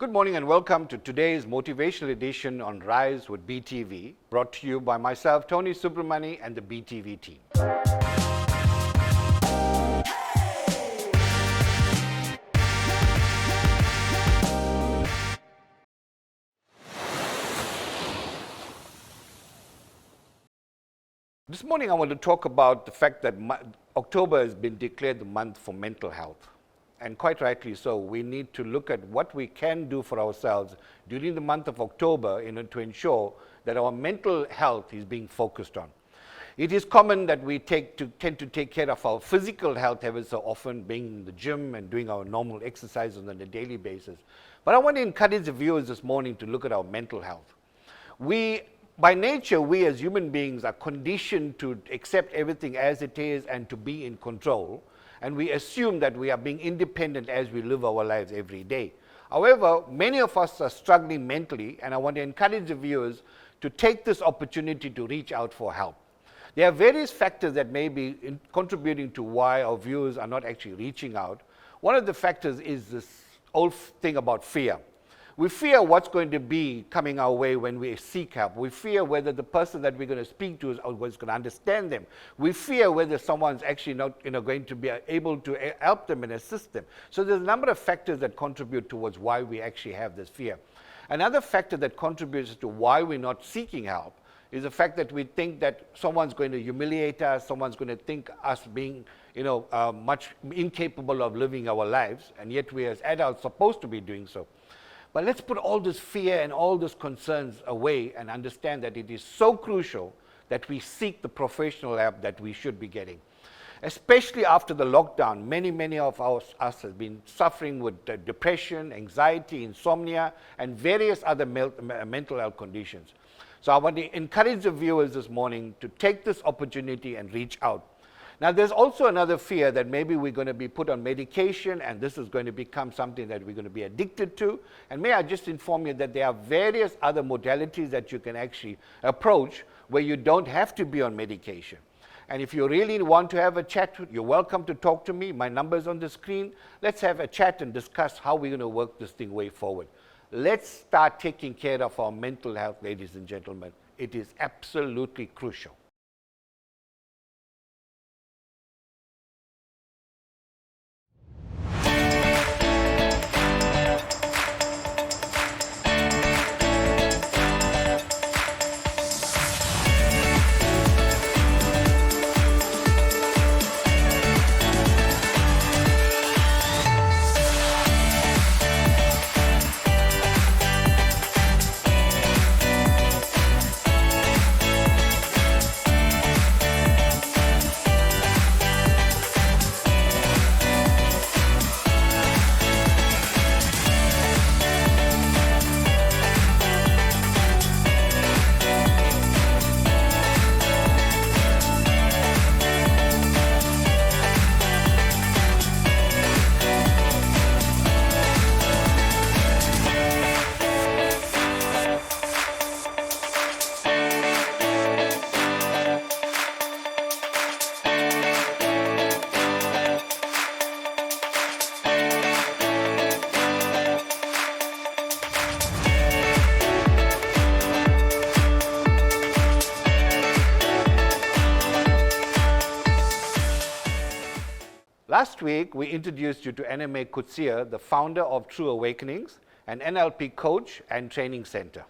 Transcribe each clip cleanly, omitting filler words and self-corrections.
Good morning and welcome to today's motivational edition on Rise with BTV, brought to you by myself, Tony Subramony, and the BTV team. This morning I want to talk about the fact that October has been declared the month for mental health. And quite rightly so, we need to look at what we can do for ourselves during the month of October to ensure that our mental health is being focused on. It is common that we tend to take care of our physical health ever so often, being in the gym and doing our normal exercises on a daily basis. But I want to encourage the viewers this morning to look at our mental health. By nature, we as human beings are conditioned to accept everything as it is and to be in control. And we assume that we are being independent as we live our lives every day. However, many of us are struggling mentally, and I want to encourage the viewers to take this opportunity to reach out for help. There are various factors that may be contributing to why our viewers are not actually reaching out. One of the factors is this old thing about fear. We fear what's going to be coming our way when we seek help. We fear whether the person that we're going to speak to is going to understand them. We fear whether someone's actually not going to be able to help them and assist them. So there's a number of factors that contribute towards why we actually have this fear. Another factor that contributes to why we're not seeking help is the fact that we think that someone's going to humiliate us, someone's going to think us being much incapable of living our lives, and yet we as adults are supposed to be doing so. But let's put all this fear and all these concerns away and understand that it is so crucial that we seek the professional help that we should be getting. Especially after the lockdown, many of us have been suffering with depression, anxiety, insomnia, and various other mental health conditions. So I want to encourage the viewers this morning to take this opportunity and reach out. Now, there's also another fear that maybe we're going to be put on medication and this is going to become something that we're going to be addicted to. And may I just inform you that there are various other modalities that you can actually approach where you don't have to be on medication. And if you really want to have a chat, you're welcome to talk to me. My number's on the screen. Let's have a chat and discuss how we're going to work this thing way forward. Let's start taking care of our mental health, ladies and gentlemen. It is absolutely crucial. Last week, we introduced you to Anime Kutsia, the founder of True Awakenings, an NLP coach and training center.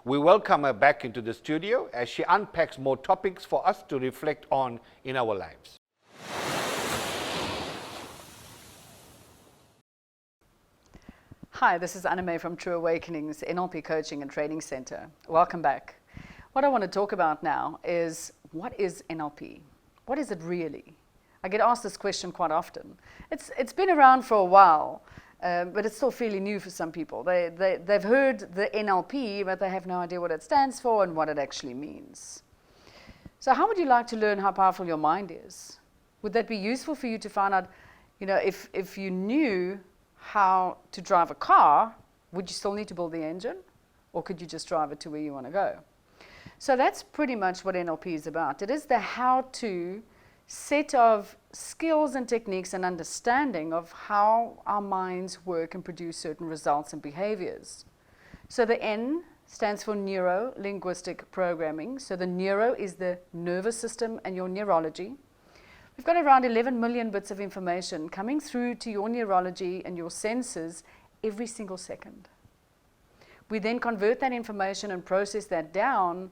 We welcome her back into the studio as she unpacks more topics for us to reflect on in our lives. Hi, this is Anime from True Awakenings, NLP Coaching and Training Center. Welcome back. What I want to talk about now is, what is NLP? What is it really? I get asked this question quite often. It's been around for a while, but it's still fairly new for some people. They've heard the NLP, but they have no idea what it stands for and what it actually means. So how would you like to learn how powerful your mind is? Would that be useful for you to find out, if you knew how to drive a car, would you still need to build the engine? Or could you just drive it to where you want to go? So that's pretty much what NLP is about. It is the how-to set of skills and techniques and understanding of how our minds work and produce certain results and behaviors. So the N stands for neuro-linguistic programming. So the neuro is the nervous system and your neurology. We've got around 11 million bits of information coming through to your neurology and your senses every single second. We then convert that information and process that down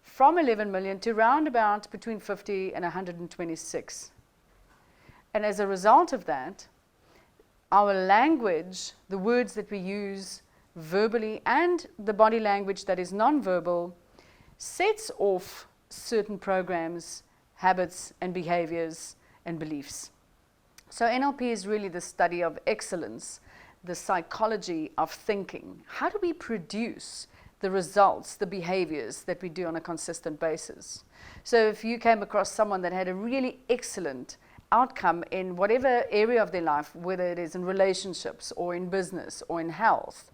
from 11 million to round about between 50 and 126. And as a result of that, our language, the words that we use verbally and the body language that is nonverbal, sets off certain programs, habits and behaviors and beliefs. So NLP is really the study of excellence, the psychology of thinking. How do we produce the results, the behaviors that we do on a consistent basis? So if you came across someone that had a really excellent outcome in whatever area of their life, whether it is in relationships or in business or in health,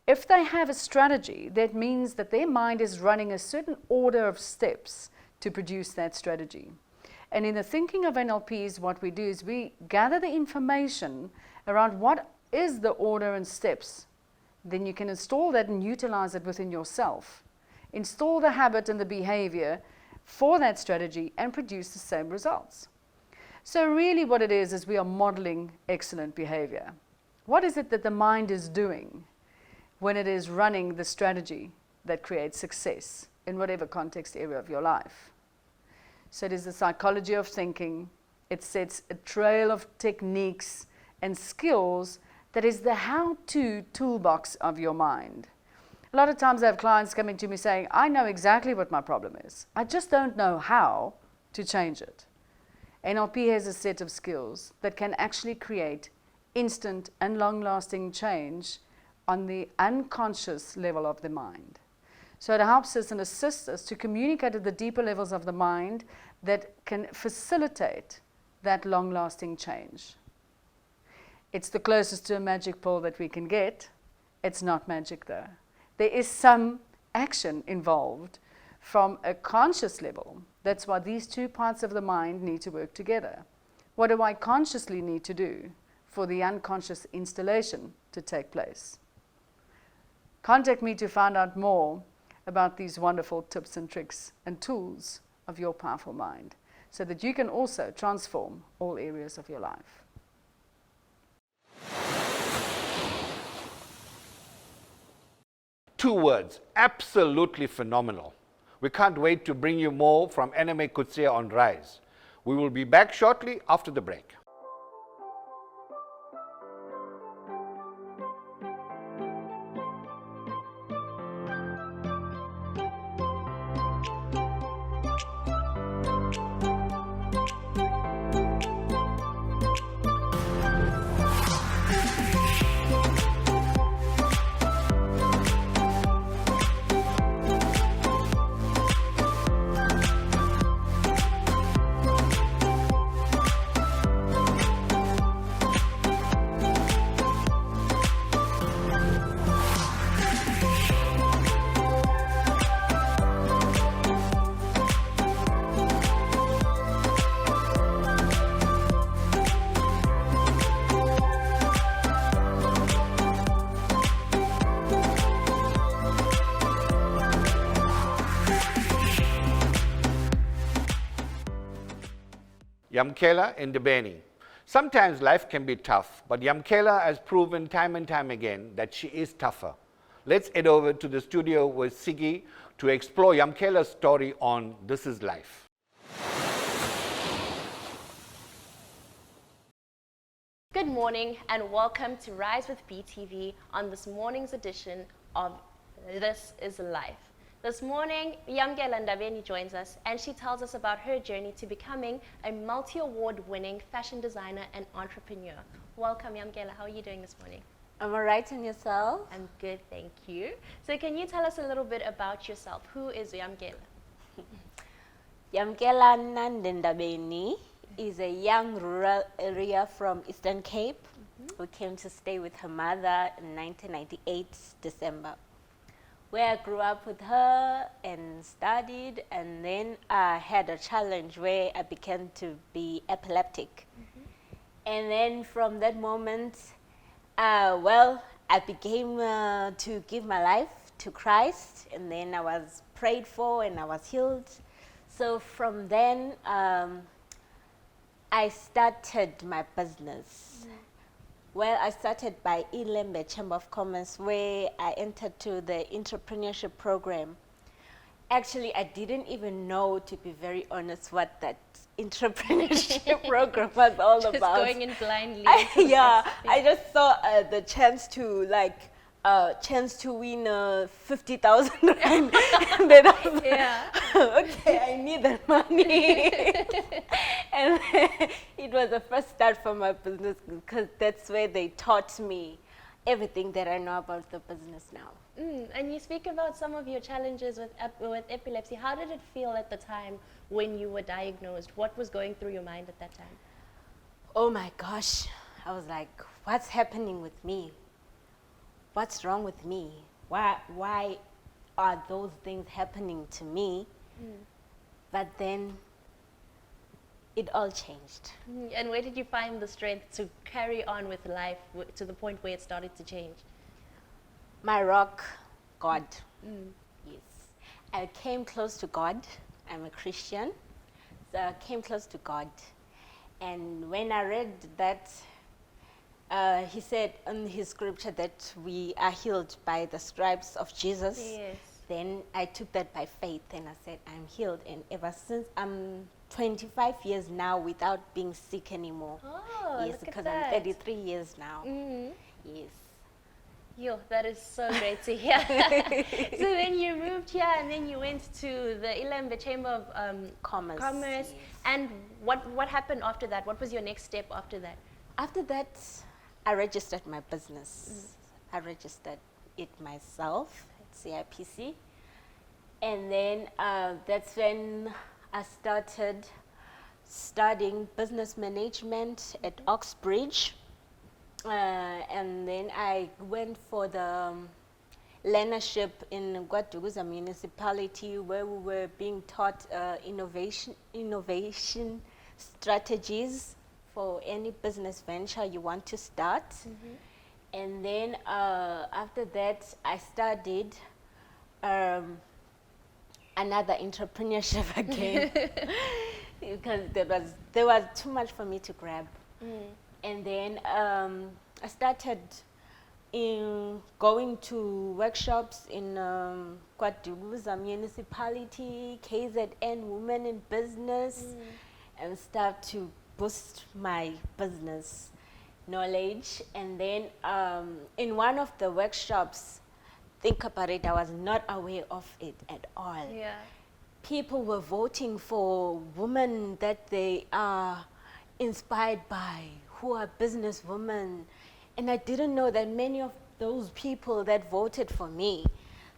if they have a strategy, that means that their mind is running a certain order of steps to produce that strategy. And in the thinking of NLPs, what we do is we gather the information around what is the order and steps. Then you can install that and utilize it within yourself. Install the habit and the behavior for that strategy and produce the same results. So really what it is we are modeling excellent behavior. What is it that the mind is doing when it is running the strategy that creates success in whatever context area of your life? So it is the psychology of thinking. It sets a trail of techniques and skills that is the how-to toolbox of your mind. A lot of times I have clients coming to me saying, I know exactly what my problem is. I just don't know how to change it. NLP has a set of skills that can actually create instant and long-lasting change on the unconscious level of the mind. So it helps us and assists us to communicate at the deeper levels of the mind that can facilitate that long-lasting change. It's the closest to a magic pill that we can get. It's not magic though. There is some action involved from a conscious level. That's why these two parts of the mind need to work together. What do I consciously need to do for the unconscious installation to take place? Contact me to find out more about these wonderful tips and tricks and tools of your powerful mind so that you can also transform all areas of your life. Two words, absolutely phenomenal. We can't wait to bring you more from Anime Kutsia on Rise. We will be back shortly after the break. Yamkela in Ndebeni. Sometimes life can be tough, but Yamkela has proven time and time again that she is tougher. Let's head over to the studio with Sigi to explore Yamkela's story on This Is Life. Good morning and welcome to Rise with BTV on this morning's edition of This Is Life. This morning, Yamkela Ndebeni joins us and she tells us about her journey to becoming a multi-award winning fashion designer and entrepreneur. Welcome Yamkela, how are you doing this morning? I'm alright, and yourself? I'm good, thank you. So can you tell us a little bit about yourself? Who is Yamkela? Yamkela Ndebeni is a young rural area from Eastern Cape who came to stay with her mother in 1998 December. where I grew up with her and studied, and then I had a challenge where I began to be epileptic. And then from that moment, I began to give my life to Christ, and then I was prayed for and I was healed. So from then, I started my business. Well, I started by Ilembe Chamber of Commerce, where I entered to the entrepreneurship program. Actually, I didn't even know, to be very honest, what that entrepreneurship program was all Just about. going in blindly. into the Yeah, first thing. I just saw the chance to win 50,000 rand. And then I was Yeah. like, okay, I need that money. And it was the first start for my business, because that's where they taught me everything that I know about the business now. And you speak about some of your challenges with epilepsy. How did it feel at the time when you were diagnosed? What was going through your mind at that time? Oh my gosh, I was like, what's happening with me? What's wrong with me? Why are those things happening to me? But then it all changed. And where did you find the strength to carry on with life to the point where it started to change? My rock, God. Yes. I came close to God. I'm a Christian. So I came close to God. And when I read that, he said in his scripture that we are healed by the stripes of Jesus. Yes. Then I took that by faith and I said, I'm healed. And ever since, I'm 25 years now without being sick anymore. Oh, Yes, look at because that. I'm 33 years now. Yes. Yo, that is so great to hear. So then you moved here and then you went to the Ilembe Chamber of Commerce, Commerce. yes. And what happened after that? What was your next step after that? After that, I registered my business. I registered it myself at CIPC. And then that's when I started studying business management at Oxbridge. And then I went for the learnership in Guaduguza municipality, where we were being taught innovation strategies for any business venture you want to start. And then after that, I studied another entrepreneurship again because there was too much for me to grab. And then I started going to workshops in Guaduguza municipality, KZN Women in Business, and stuff to boost my business knowledge. And then in one of the workshops, think about it, I was not aware of it at all. Yeah. People were voting for women that they are inspired by, who are businesswomen. And I didn't know that many of those people that voted for me.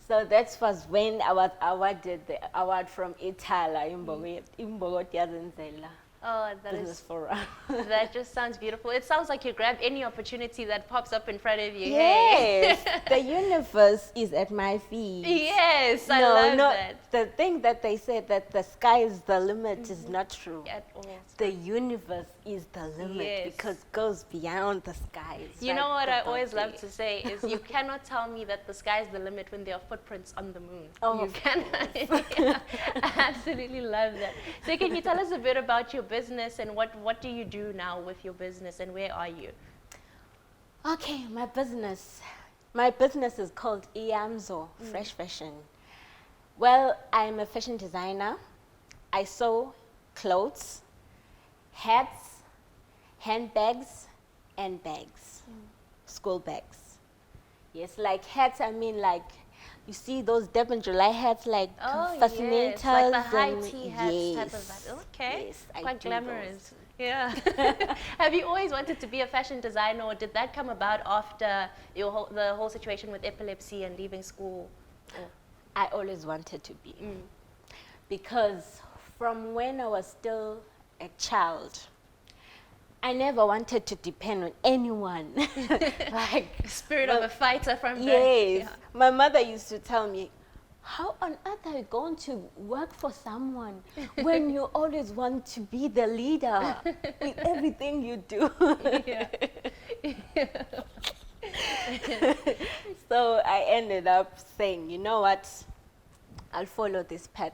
So that was when I was awarded the award from Itala in Bogotá. Oh, that Business is Forum. that just sounds beautiful. It sounds like you grab any opportunity that pops up in front of you. Yes, the universe is at my feet. Yes, I love that. The thing that they said that the sky is the limit is not true. At all. The universe is the limit Yes. because it goes beyond the skies. You know what I always love to say is you cannot tell me that the sky's the limit when there are footprints on the moon. Oh, You of cannot. Yeah, I absolutely love that. So can you tell us a bit about your business and what do you do now with your business and where are you? Okay, my business. My business is called Iamzo Fresh Fashion. Well, I'm a fashion designer. I sew clothes, hats, handbags, and bags, school bags. Yes, like hats, I mean like, you see those Durban July hats, like fascinators. yes, like the high and tea hats yes, type of that. Okay, yes, I quite do glamorous. Yeah. Have you always wanted to be a fashion designer, or did that come about after the whole situation with epilepsy and leaving school? Or- I always wanted to be. Because from when I was still a child, I never wanted to depend on anyone. Like, Spirit of a fighter from birth. yes. Yeah. My mother used to tell me, how on earth are you going to work for someone when you always want to be the leader in everything you do? Yeah. So I ended up saying, you know what, I'll follow this path.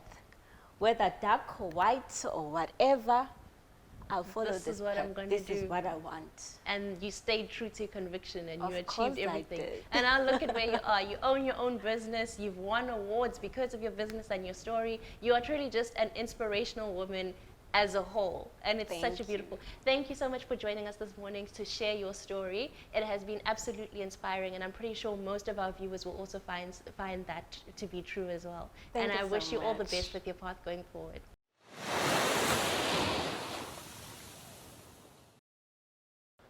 Whether dark or white or whatever, I'll follow This this is what path. I'm gonna This do. is what I want. And you stayed true to your conviction and Of you course achieved I everything. did. And now look at where you are. You own your own business. You've won awards because of your business and your story. You are truly just an inspirational woman as a whole. And it's such Thank a beautiful. Thank you so much for joining us this morning to share your story. It has been absolutely inspiring, and I'm pretty sure most of our viewers will also find that to be true as well. Thank and you I so wish you all the much. best with your path going forward.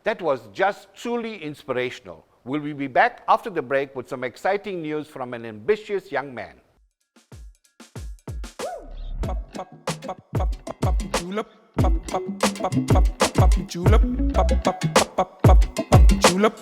That was just truly inspirational. Will we be back after the break with some exciting news from an ambitious young man? Julep, julep, julep,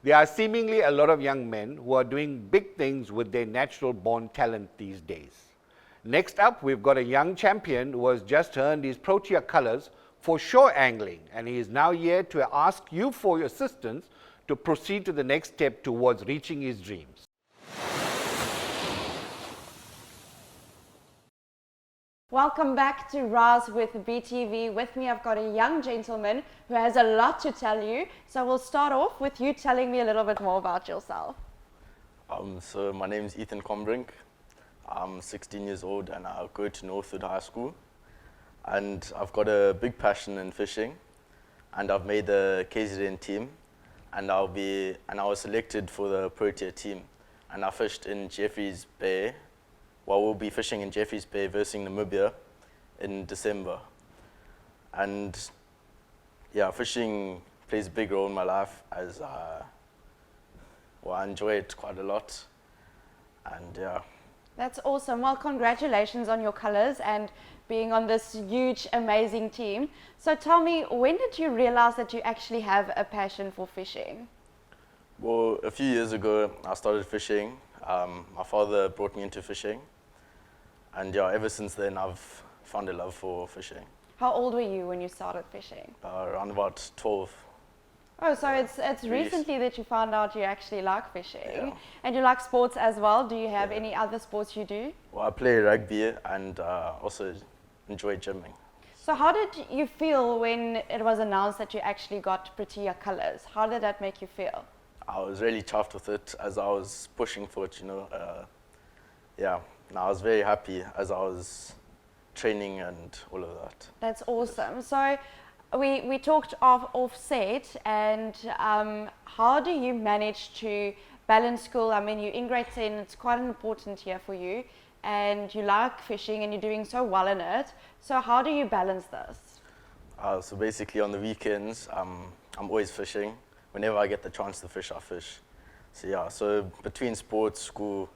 There are seemingly a lot of young men who are doing big things with their natural born talent these days. Next up, we've got a young champion who has just earned his Protea colors for shore angling, and he is now here to ask you for your assistance to proceed to the next step towards reaching his dreams. Welcome back to Rise with BTV. With me, I've got a young gentleman who has a lot to tell you. So we'll start off with you telling me a little bit more about yourself. So my name is Ethan Combrink. I'm 16 years old and I go to Northwood High School. And I've got a big passion in fishing. And I've made the KZN team. And I was selected for the Protea team. And I fished in Jeffreys Bay. Well, we'll be fishing in Jeffreys Bay versus Namibia in December. And yeah, fishing plays a big role in my life as I enjoy it quite a lot. And yeah. That's awesome. Well, congratulations on your colors and being on this huge, amazing team. So tell me, when did you realize that you actually have a passion for fishing? Well, a few years ago, I started fishing. My father brought me into fishing. And yeah, ever since then, I've found a love for fishing. How old were you when you started fishing? Around about 12. Oh, so it's recently that you found out you actually like fishing. Yeah. And you like sports as well. Do you have any other sports you do? Well, I play rugby and also enjoy gymming. So how did you feel when it was announced that you actually got Protea colors? How did that make you feel? I was really chuffed with it as I was pushing for it, yeah. And I was very happy as I was training and all of that. That's awesome. So we talked offset, and how do you manage to balance school? I mean, you're in grade 10, it's quite an important year for you, and you like fishing and you're doing so well in it. So how do you balance this? So basically on the weekends, I'm always fishing. Whenever I get the chance to fish, I fish. So yeah, so between sports, school,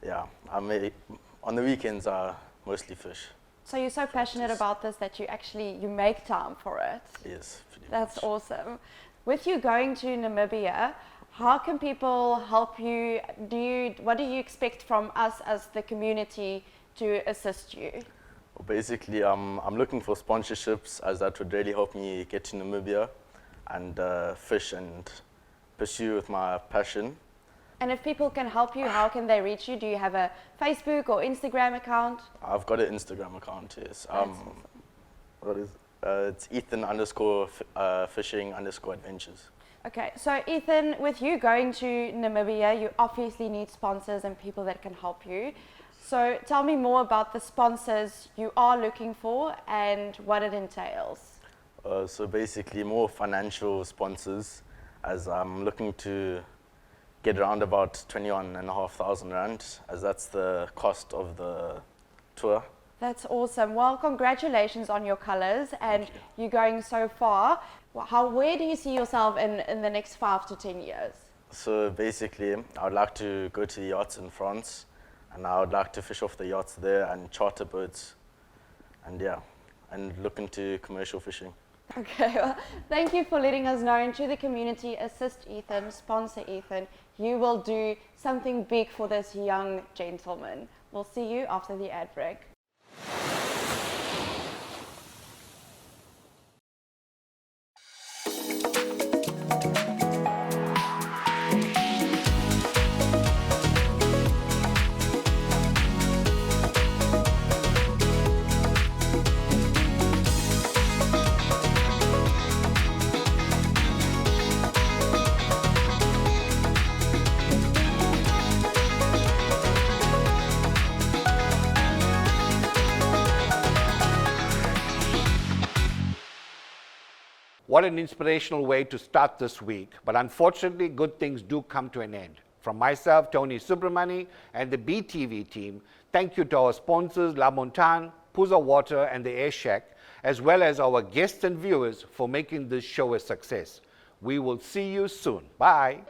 yeah, on the weekends I mostly fish. So you're so passionate about this that you make time for it. Yes, pretty That's much. awesome. With you going to Namibia, How can people help you? What do you expect from us as the community to assist you? Well, basically, I'm looking for sponsorships as that would really help me get to Namibia and fish and pursue with my passion. And if people can help you, how can they reach you? Do you have a Facebook or Instagram account? I've got an Instagram account, yes. Awesome. What is it's Ethan_fishing_adventures. Okay, so Ethan, with you going to Namibia, you obviously need sponsors and people that can help you. So tell me more about the sponsors you are looking for and what it entails. So basically more financial sponsors, as I'm looking to get around about 21,500 rand, as that's the cost of the tour. That's awesome. Well, congratulations on your colors and you going so far. Where do you see yourself in the next 5 to 10 years? So basically, I would like to go to the yachts in France, and I would like to fish off the yachts there and charter boats, and look into commercial fishing. Okay, well, thank you for letting us know. And to the community, assist Ethan, sponsor Ethan. You will do something big for this young gentleman. We'll see you after the ad break. What an inspirational way to start this week. But unfortunately, good things do come to an end. From myself, Tony Subramony, and the BTV team, thank you to our sponsors, La Montagne, Puza Water, and the Air Shack, as well as our guests and viewers for making this show a success. We will see you soon. Bye.